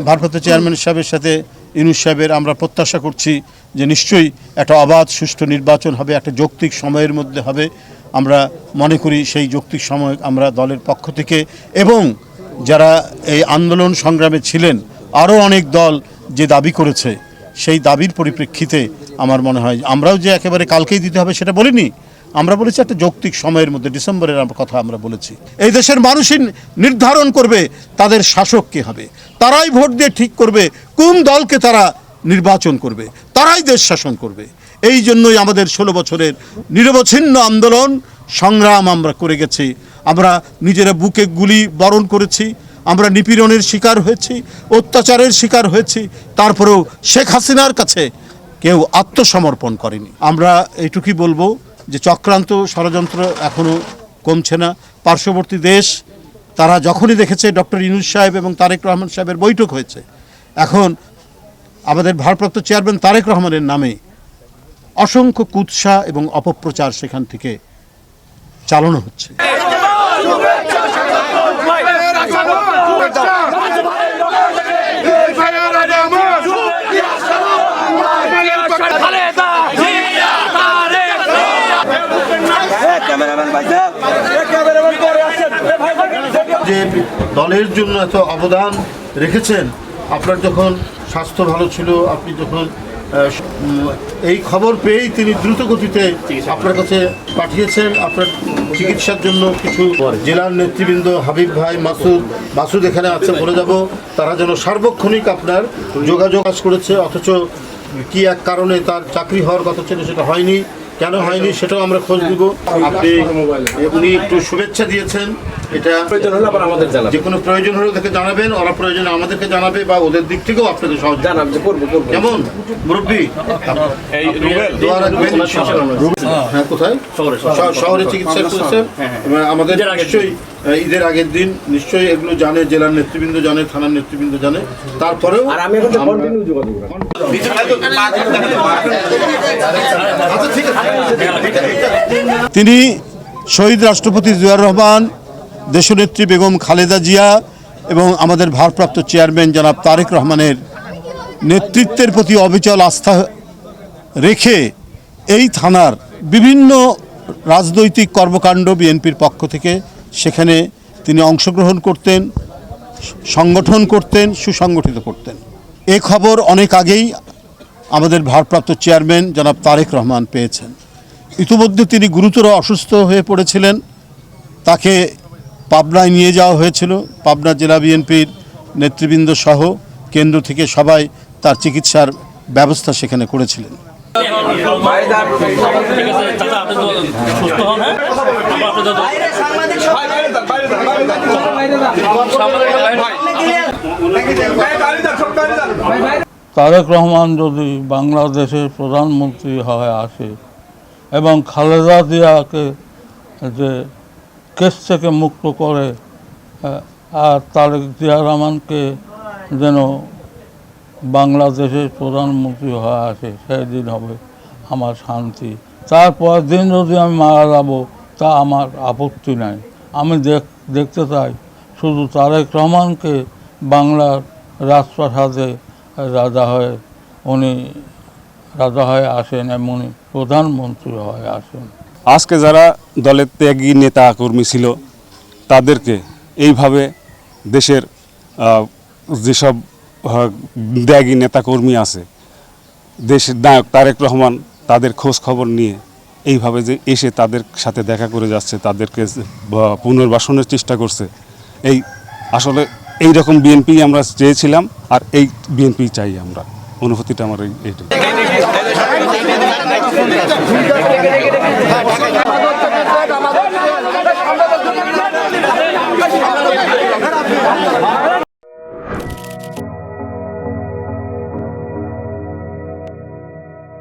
ভারপ্রাপ্ত চেয়ারম্যান সাহেবের সাথে ইউনূস সাহেবের আমরা প্রত্যাশা করছি যে নিশ্চয়ই একটা অবাধ সুষ্ঠু নির্বাচন হবে, একটা যৌক্তিক সময়ের মধ্যে হবে। আমরা মনে করি সেই যৌক্তিক সময় আমরা দলের পক্ষ থেকে এবং যারা এই আন্দোলন সংগ্রামে ছিলেন আরও অনেক দল যে দাবি করেছে সেই দাবির পরিপ্রেক্ষিতে আমার মনে হয় আমরাও যে একেবারে কালকেই দিতে হবে সেটা বলিনি, আমরা বলেছি একটা যৌক্তিক সময়ের মধ্যে, ডিসেম্বরের কথা আমরা বলেছি। এই দেশের মানুষই নির্ধারণ করবে তাদের শাসক কে হবে, তারাই ভোট দিয়ে ঠিক করবে কোন দলকে তারা নির্বাচন করবে, তারাই দেশ শাসন করবে। এই জন্যই আমাদের 16 বছরের নিরবচ্ছিন্ন আন্দোলন সংগ্রাম আমরা করে গেছি। আমরা নিজেরা বুকে গুলি বরণ করেছি, আমরা নিপীড়নের শিকার হয়েছি, অত্যাচারের শিকার হয়েছি, তারপরেও শেখ হাসিনার কাছে কেউ আত্মসমর্পণ করেনি। আমরা এইটুকুই বলবো যে চক্রান্ত ষড়যন্ত্র এখনও কমছে না। পার্শ্ববর্তী দেশ তারা যখনই দেখেছে ডক্টর ইউনূস সাহেব এবং তারেক রহমান সাহেবের বৈঠক হয়েছে, এখন আমাদের ভারপ্রাপ্ত চেয়ারম্যান তারেক রহমানের নামে অসংখ্য কুৎসা এবং অপপ্রচার সেখান থেকে চালানো হচ্ছে। যে দলের জন্য এত অবদান রেখেছেন, আপনার যখন স্বাস্থ্য ভালো ছিল, আপনি যখন এই খবর পেয়েই তিনি দ্রুত গতিতে আপনার কাছে পাঠিয়েছেন আপনার চিকিৎসার জন্য। কিছু জেলার নেতৃবৃন্দ হাবিব ভাই, মাসুদ এখানে আছে, বলে যাব তারা যেন সার্বক্ষণিক আপনার যোগাযোগ করেছে, অথচ কি এক কারণে তার চাকরি হওয়ার কথা ছিল সেটা হয়নি, কেন হয়নি সেটাও আমরা খোঁজ দিব। আপনি উনি একটু শুভেচ্ছা দিয়েছেন, এটা যে কোনো প্রয়োজন হলে ওদেরকে জানাবেন, ওরা প্রয়োজনে আমাদেরকে জানাবে বা ওদের দিক থেকেও আপনাদের সহযোগিতা জানাবে। কেমন মুরব্বী হ্যাঁ, কোথায় শহরে চিকিৎসা করছেন? আমাদের নিশ্চয়ই ঈদের আগের দিন নিশ্চয়ই এগুলো জানে, জেলার নেতৃবৃন্দ জানে, থানার নেতৃবৃন্দ জানে। তারপরেও তিনি শহীদ রাষ্ট্রপতি জিয়াউর রহমান, দেশনেত্রী বেগম খালেদা জিয়া এবং আমাদের ভারপ্রাপ্ত চেয়ারম্যান জনাব তারেক রহমানের নেতৃত্বের প্রতি অবিচল আস্থা রেখে এই থানার বিভিন্ন রাজনৈতিক কর্মকাণ্ড বিএনপির পক্ষ থেকে সেখানে তিনি অংশগ্রহণ করতেন, সংগঠন করতেন, সুসংগঠিত করতেন। এ খবর অনেক আগেই আমাদের ভারপ্রাপ্ত চেয়ারম্যান জনাব তারেক রহমান পেয়েছেন। ইতিমধ্যে তিনি গুরুতর অসুস্থ হয়ে পড়েছিলেন, তাকে পাবনায় নিয়ে যাওয়া হয়েছিল। পাবনা জেলা বিএনপির নেতৃবৃন্দ সহ কেন্দ্র থেকে সবাই তার চিকিৎসার ব্যবস্থা সেখানে করেছিলেন। তারেক রহমান যদি বাংলাদেশের প্রধানমন্ত্রী হয়ে আসে এবং খালেদা জিয়াকে যে কেস থেকে মুক্ত করে আর তারেক জিয়া রহমানকে যেন বাংলাদেশের প্রধানমন্ত্রী হয়ে আসে, সেই দিন হবে আমার শান্তি। তারপর দিন যদি আমি মারা যাব তা আমার আপত্তি নাই। আমি দেখতে চাই শুধু তারেক রহমানকে বাংলার রাজপ্রাসাদে উনি রাজা হয়ে আসেন এবং উনি প্রধানমন্ত্রী হয়ে আসেন। আজকে যারা দলের ত্যাগী নেতা কর্মী ছিল তাদেরকে এইভাবে দেশের যেসব ত্যাগী নেতাকর্মী আছে, দেশের নায়ক তারেক রহমান তাদের খোঁজ খবর নিয়ে এইভাবে যে এসে তাদের সাথে দেখা করে যাচ্ছে, তাদেরকে পুনর্বাসনের চেষ্টা করছে। এই আসলে এই রকম বিএনপি আমরা চেয়েছিলাম আর এই বিএনপি চাই আমরা। অনুভূতিটা আমার এইটাই।